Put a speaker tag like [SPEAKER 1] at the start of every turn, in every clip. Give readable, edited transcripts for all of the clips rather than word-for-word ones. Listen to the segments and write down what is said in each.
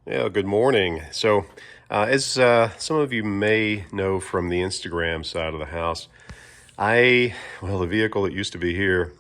[SPEAKER 1] Yeah, good morning. As some of you may know from the Instagram side of the house, the vehicle that used to be here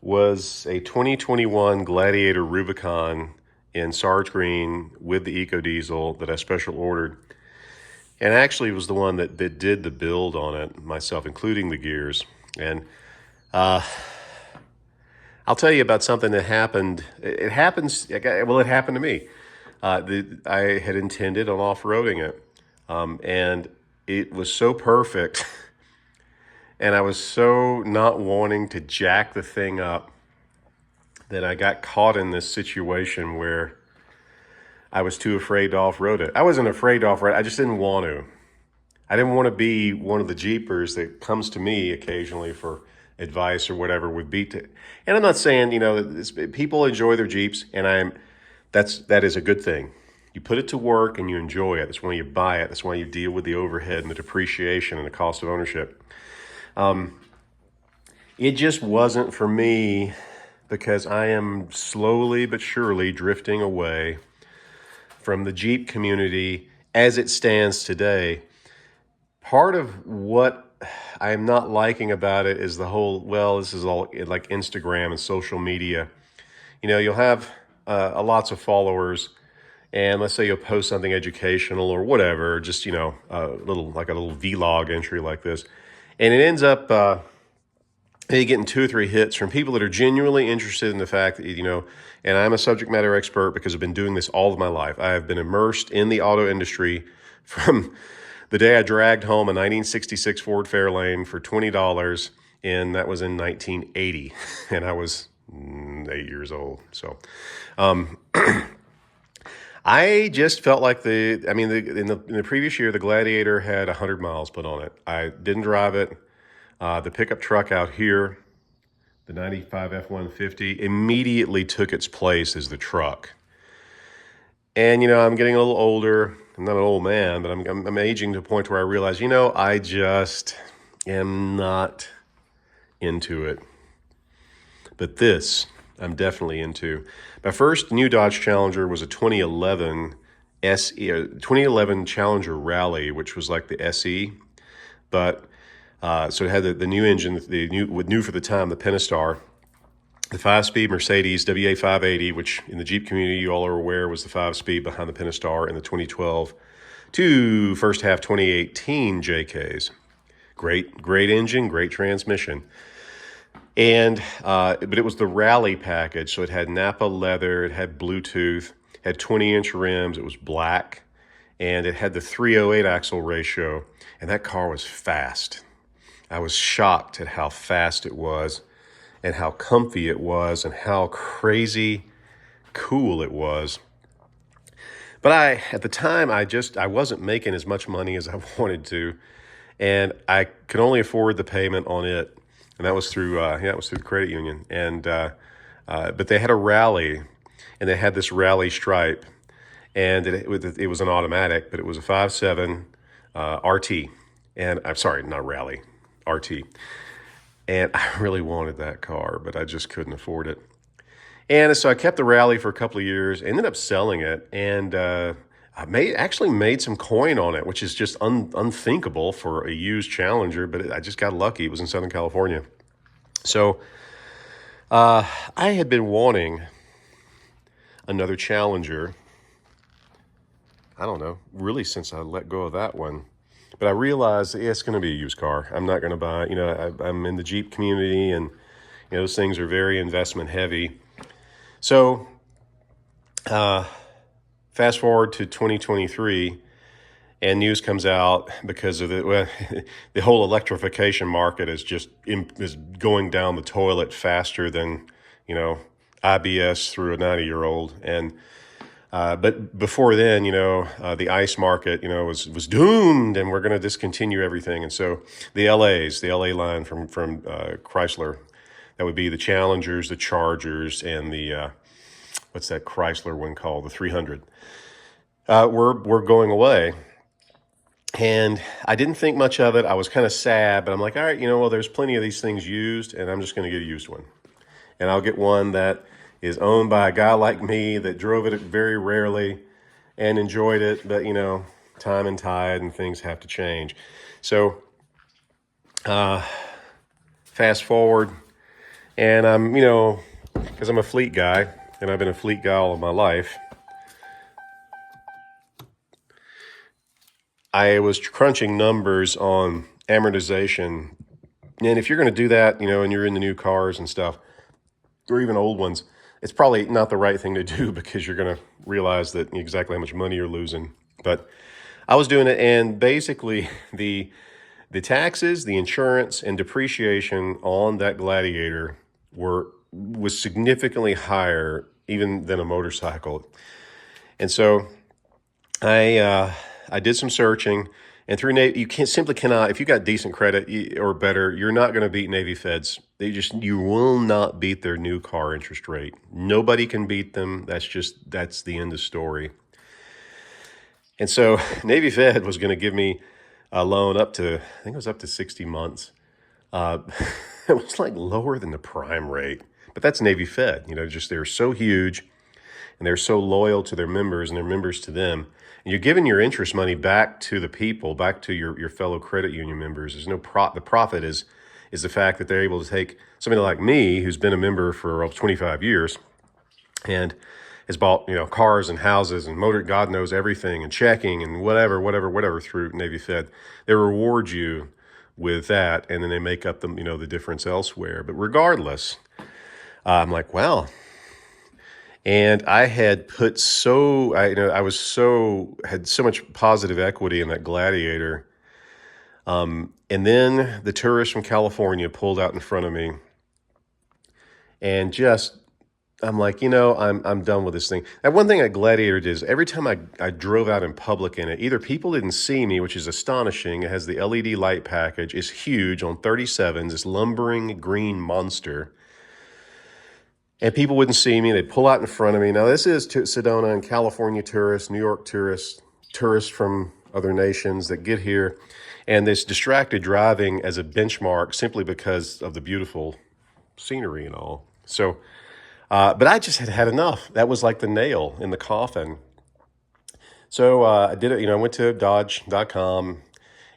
[SPEAKER 1] was a 2021 Gladiator Rubicon in Sarge Green with the Eco Diesel that I special ordered. And actually was the one that did the build on it myself, including the gears. And I'll tell you about something that happened. It happens, well, it happened to me. I had intended on off-roading it, and it was so perfect, and I was so not wanting to jack the thing up that I got caught in this situation where I was too afraid to off-road it. I wasn't afraid to off-road. I just didn't want to. I didn't want to be one of the Jeepers that comes to me occasionally for advice or whatever with beat it. And I'm not saying, people enjoy their Jeeps, and that is a good thing. You put it to work and you enjoy it. That's why you buy it. That's why you deal with the overhead and the depreciation and the cost of ownership. It just wasn't for me because I am slowly but surely drifting away from the Jeep community as it stands today. Part of what I'm not liking about it is the whole, this is all like Instagram and social media. You'll have lots of followers, and let's say you'll post something educational or whatever, just, a little vlog entry like this. And it ends up getting 2 or 3 hits from people that are genuinely interested in the fact that, and I'm a subject matter expert because I've been doing this all of my life. I have been immersed in the auto industry from the day I dragged home a 1966 Ford Fairlane for $20, and that was in 1980, and I was 8 years old. So, I just felt like in the previous year, the Gladiator had 100 miles put on it. I didn't drive it. The pickup truck out here, the 95 F-150, immediately took its place as the truck. And, I'm getting a little older. I'm not an old man, but I'm aging to a point where I realize, I just am not into it. But this, I'm definitely into. My first new Dodge Challenger was a 2011 2011 Challenger Rally, which was like the SE, but so it had the new engine, new for the time, the Pentastar, the 5-speed Mercedes WA 580, which in the Jeep community you all are aware was the 5-speed behind the Pentastar in the 2012 to first half 2018 JKs. Great engine, great transmission. And but it was the Rally package, so it had Napa leather, it had Bluetooth, had 20-inch rims, it was black, and it had the 308 axle ratio, and that car was fast. I was shocked at how fast it was and how comfy it was and how crazy cool it was. But at the time, I wasn't making as much money as I wanted to, and I could only afford the payment on it. And that was through the credit union. And but they had a Rally, and they had this Rally stripe, and it was an automatic, but it was a 5.7 RT. And I'm sorry, not Rally, RT. And I really wanted that car, but I just couldn't afford it. And so I kept the Rally for a couple of years, ended up selling it, and actually made some coin on it, which is just unthinkable for a used Challenger, but I just got lucky. It was in Southern California. So I had been wanting another Challenger, I don't know, really since I let go of that one. But I realized it's going to be a used car. I'm not going to buy, I'm in the Jeep community, and those things are very investment heavy. So fast forward to 2023, and news comes out because of the whole electrification market is going down the toilet faster than IBS through a 90-year-old. And but before then, the ICE market, was doomed, and we're going to discontinue everything. And so the LA line from Chrysler, that would be the Challengers, the Chargers, and the what's that Chrysler one called, the 300. We're going away. And I didn't think much of it. I was kind of sad, but I'm like, all right, there's plenty of these things used, and I'm just going to get a used one. And I'll get one that is owned by a guy like me that drove it very rarely, and enjoyed it. But, time and tide and things have to change. So fast forward, and I'm, because I'm a fleet guy, and I've been a fleet guy all of my life, I was crunching numbers on amortization. And if you're going to do that, and you're in the new cars and stuff, or even old ones, it's probably not the right thing to do because you're going to realize that exactly how much money you're losing. But I was doing it, and basically the taxes, the insurance, and depreciation on that Gladiator was significantly higher even than a motorcycle. And so I did some searching, and through Navy, simply cannot. If you got decent credit or better, you're not going to beat Navy Feds. You will not beat their new car interest rate. Nobody can beat them. That's the end of story. And so Navy Fed was going to give me a loan up to, I think it was up to 60 months. It was like lower than the prime rate, but that's Navy Fed. They're so huge, and they're so loyal to their members and their members to them. And you're giving your interest money back to the people, back to your fellow credit union members. There's no the profit is the fact that they're able to take somebody like me, who's been a member for 25 years, and has bought cars and houses and motor, God knows everything, and checking and whatever through Navy Fed. They reward you with that, and then they make up the difference elsewhere. But regardless, I'm like, wow. And I had had so much positive equity in that Gladiator. And then the tourist from California pulled out in front of me, and I'm like, I'm done with this thing. And one thing that Gladiator did is every time I drove out in public in it, either people didn't see me, which is astonishing. It has the LED light package. It's huge on 37s, this lumbering green monster. And people wouldn't see me. They'd pull out in front of me. Now, this is Sedona and California tourists, New York tourists from other nations that get here. And this distracted driving as a benchmark simply because of the beautiful scenery and all. So, but I just had enough. That was like the nail in the coffin. So I did it. I went to Dodge.com,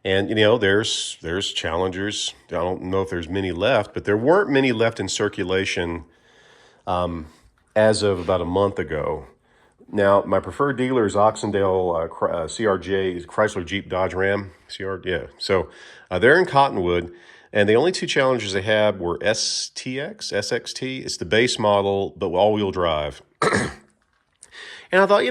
[SPEAKER 1] and there's Challengers. I don't know if there's many left, but there weren't many left in circulation as of about a month ago. Now, my preferred dealer is Oxendale CRJ, Chrysler Jeep Dodge Ram. Yeah. So they're in Cottonwood, and the only two Challengers they had were SXT. It's the base model, but all-wheel drive. And I thought,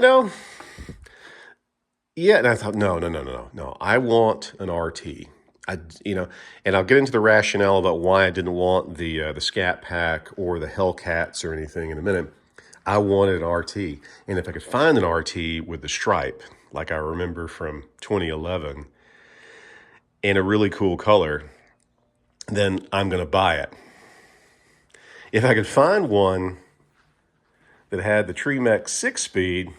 [SPEAKER 1] yeah, and I thought, no. I want an RT. And I'll get into the rationale about why I didn't want the Scat Pack or the Hellcats or anything in a minute. I wanted an RT, and if I could find an RT with the stripe, like I remember from 2011, in a really cool color, then I'm going to buy it. If I could find one that had the Tremec 6-speed,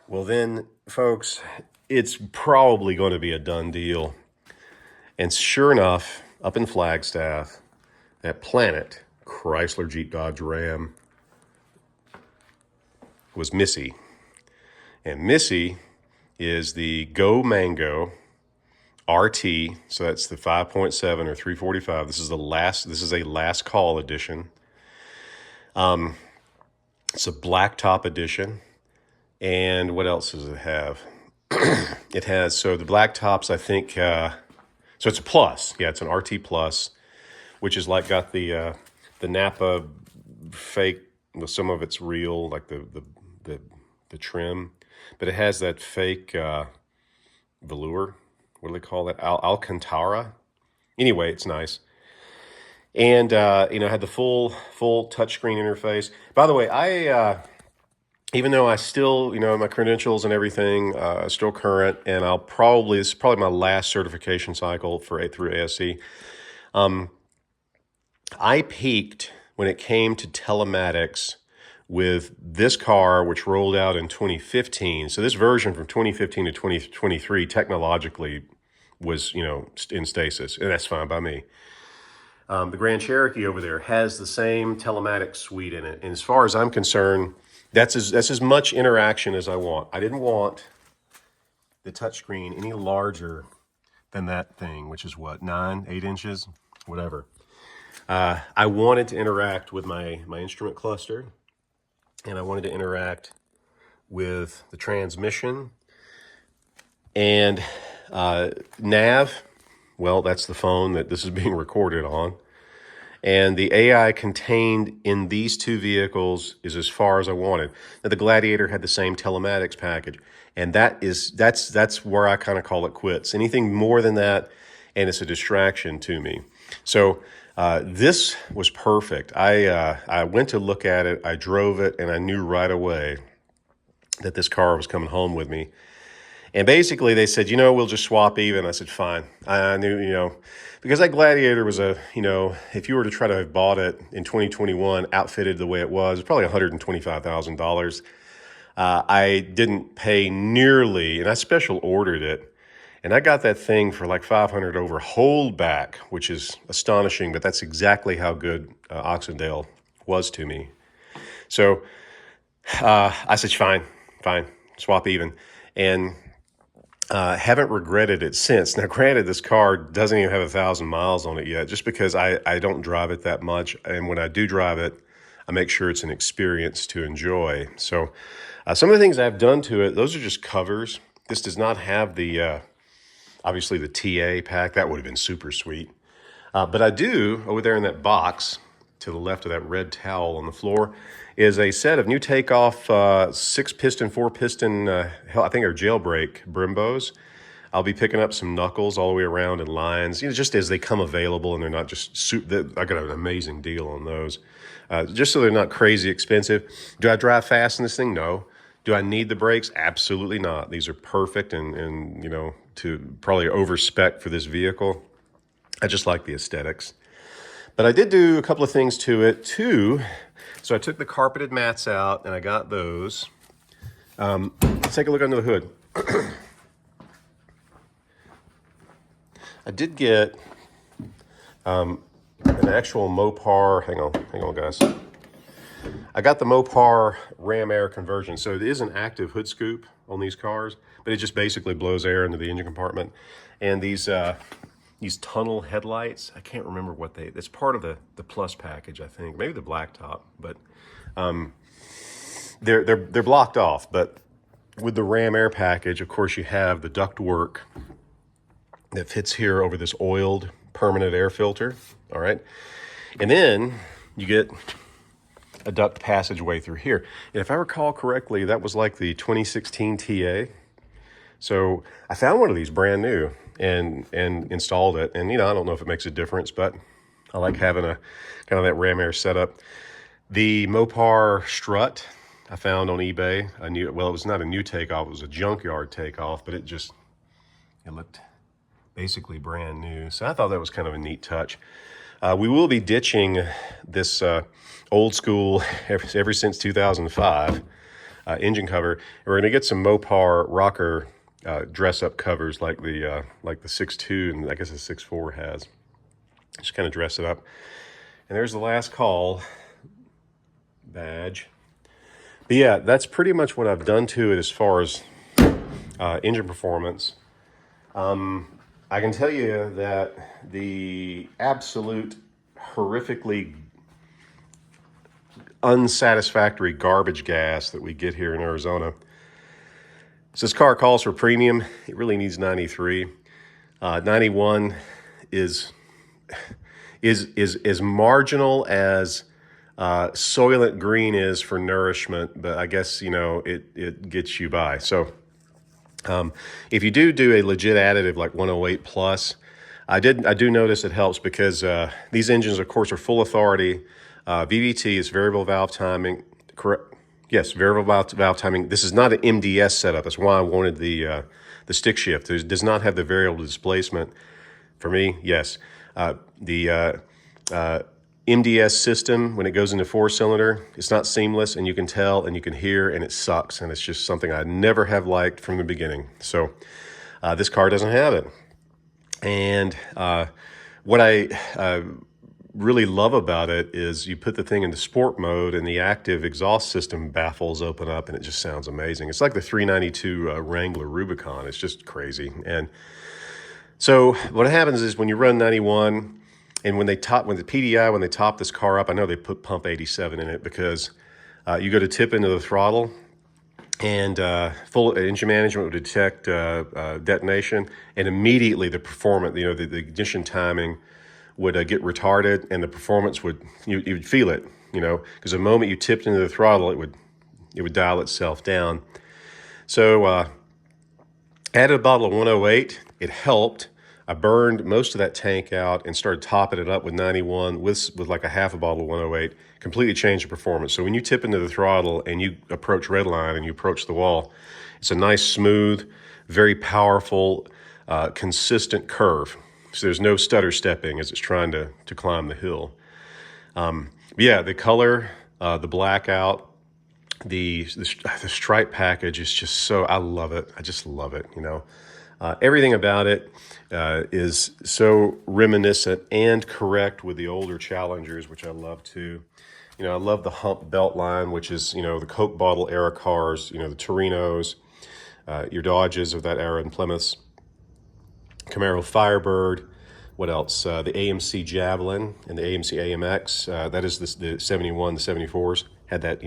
[SPEAKER 1] well then, folks, it's probably going to be a done deal. And sure enough, up in Flagstaff, that Planet Chrysler Jeep Dodge Ram was Missy. And Missy is the Go Mango RT, so that's the 5.7 or 345. This is a last call edition. It's a Blacktop edition. And what else does it have? It has, so the Blacktops, I think, so it's a plus. Yeah, it's an RT plus, which is like got the Napa fake, well, some of it's real, like the trim, but it has that fake velour. What do they call that? Alcantara. Anyway, it's nice. And, had the full touchscreen interface. By the way, even though I still, my credentials and everything are still current, and this is probably my last certification cycle through ASC. I peaked when it came to telematics with this car, which rolled out in 2015. So this version from 2015 to 2023 technologically was, in stasis, and that's fine by me. The Grand Cherokee over there has the same telematics suite in it. And as far as I'm concerned, that's as much interaction as I want. I didn't want the touchscreen any larger than that thing, which is what, 8 inches, whatever. I wanted to interact with my instrument cluster, and I wanted to interact with the transmission and nav. Well, that's the phone that this is being recorded on. And the AI contained in these two vehicles is as far as I wanted. Now, the Gladiator had the same telematics package, and that's where I kind of call it quits. Anything more than that, and it's a distraction to me. So this was perfect. I went to look at it, I drove it, and I knew right away that this car was coming home with me. And basically they said, we'll just swap even. I said, fine. I knew, because that Gladiator was if you were to try to have bought it in 2021, outfitted the way it was probably $125,000. I didn't pay nearly, and I special ordered it. And I got that thing for like $500 over holdback, which is astonishing, but that's exactly how good Oxendale was to me. So I said, fine, swap even. And haven't regretted it since. Now, granted, this car doesn't even have 1,000 miles on it yet, just because I don't drive it that much. And when I do drive it, I make sure it's an experience to enjoy. So some of the things I've done to it, those are just covers. This does not have the, obviously, the TA pack. That would have been super sweet. But I do, over there in that box, to the left of that red towel on the floor, is a set of new takeoff 6-piston, 4-piston, I think are jailbreak Brimbos. I'll be picking up some knuckles all the way around and lines, just as they come available, and they're not just I got an amazing deal on those, just so they're not crazy expensive. Do I drive fast in this thing? No. Do I need the brakes? Absolutely not. These are perfect and to probably over-spec for this vehicle. I just like the aesthetics. But I did do a couple of things to it too. So I took the carpeted mats out and I got those. Let's take a look under the hood. I did get an actual Mopar. Hang on, guys. I got the Mopar Ram air conversion. So it is an active hood scoop on these cars, but it just basically blows air into the engine compartment. And these tunnel headlights, I can't remember what it's part of the Plus package, I think, maybe the Blacktop, but they're blocked off. But with the Ram Air package, of course, you have the ductwork that fits here over this oiled permanent air filter, all right? And then you get a duct passageway through here. And if I recall correctly, that was like the 2016 TA. So I found one of these brand new and installed it. And, I don't know if it makes a difference, but I like having a kind of that Ram Air setup. The Mopar strut I found on eBay. It was not a new takeoff, it was a junkyard takeoff, but it looked basically brand new. So I thought that was kind of a neat touch. We will be ditching this old school, ever since 2005, engine cover. And we're going to get some Mopar rocker dress-up covers like the 6.2 and I guess the 6.4 has. Just kind of dress it up. And there's the last call badge. But yeah, that's pretty much what I've done to it as far as engine performance. I can tell you that the absolute horrifically unsatisfactory garbage gas that we get here in Arizona. So this car calls for premium. It really needs 93. 91 is as marginal as Soylent Green is for nourishment, but I guess, it gets you by. So if you do a legit additive like 108 plus, I do notice it helps because these engines, of course, are full authority. VVT is variable valve timing. Correct. Yes, variable valve timing. This is not an MDS setup. That's why I wanted the stick shift. It does not have the variable displacement. For me, yes. The MDS system, when it goes into 4-cylinder, it's not seamless, and you can tell and you can hear, and it sucks, and it's just something I never have liked from the beginning. So this car doesn't have it. And what I really love about it is you put the thing into sport mode and the active exhaust system baffles open up and it just sounds amazing. It's like the 392 Wrangler Rubicon. It's just crazy. And so what happens is when you run 91 and when the PDI, when they top this car up, I know they put pump 87 in it because you go to tip into the throttle and full engine management would detect detonation, and immediately the performance, the ignition timing would get retarded, and the performance would, you would feel it, because the moment you tipped into the throttle, it would dial itself down. So added a bottle of 108. It helped. I burned most of that tank out and started topping it up with 91 with like a half a bottle of 108. Completely changed the performance. So when you tip into the throttle and you approach redline and you approach the wall, it's a nice, smooth, very powerful, consistent curve. So there's no stutter stepping as it's trying to climb the hill. Yeah, the color, the blackout, the stripe package is just so, I love it. I just love it, everything about it is so reminiscent and correct with the older Challengers, which I love too. I love the hump belt line, which is, the Coke bottle era cars, the Torinos, your Dodges of that era and Plymouths, Camaro Firebird. What else? The AMC Javelin and the AMC AMX. That is the 71, the 74s had that,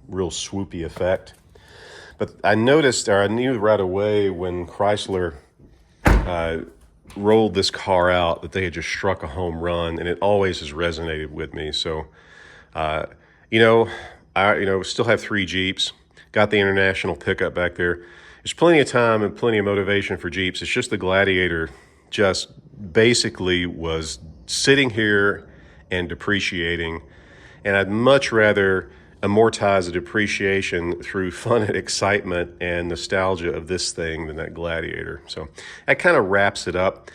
[SPEAKER 1] real swoopy effect. But I noticed, or I knew right away when Chrysler rolled this car out that they had just struck a home run, and it always has resonated with me. So, I still have 3 Jeeps, got the International pickup back there. There's plenty of time and plenty of motivation for Jeeps. It's just the Gladiator just basically was sitting here and depreciating, and I'd much rather amortize the depreciation through fun and excitement and nostalgia of this thing than that Gladiator. So that kind of wraps it up.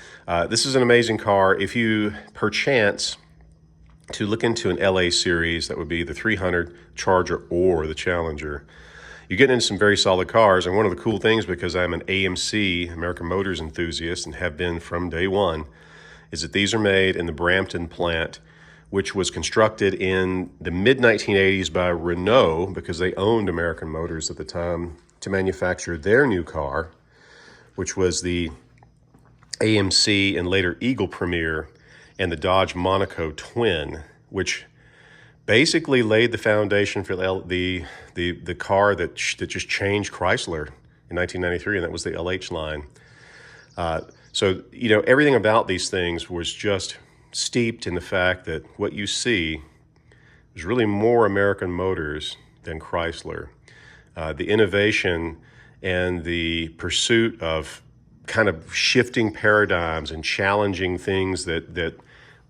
[SPEAKER 1] This is an amazing car. If you perchance to look into an LA series, that would be the 300 Charger or the Challenger. You're getting into some very solid cars, and one of the cool things, because I'm an AMC, American Motors enthusiast, and have been from day one, is that these are made in the Brampton plant, which was constructed in the mid-1980s by Renault, because they owned American Motors at the time, to manufacture their new car, which was the AMC and later Eagle Premier and the Dodge Monaco Twin, which basically laid the foundation for the car that just changed Chrysler in 1993, and that was the LH line. So, everything about these things was just steeped in the fact that what you see is really more American Motors than Chrysler. The innovation and the pursuit of kind of shifting paradigms and challenging things that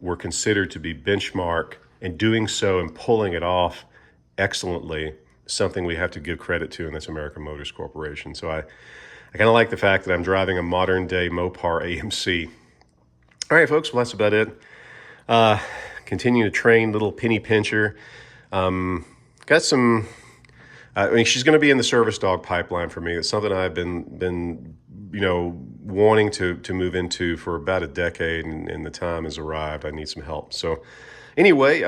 [SPEAKER 1] were considered to be benchmark, and doing so and pulling it off excellently, something we have to give credit to in this American Motors Corporation. So I kind of like the fact that I'm driving a modern day Mopar AMC. All right, folks, well, that's about it. Continue to train little penny pincher. Got some, she's going to be in the service dog pipeline for me. It's something I've been wanting to move into for about a decade, and the time has arrived. I need some help. So anyway,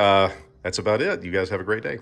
[SPEAKER 1] that's about it. You guys have a great day.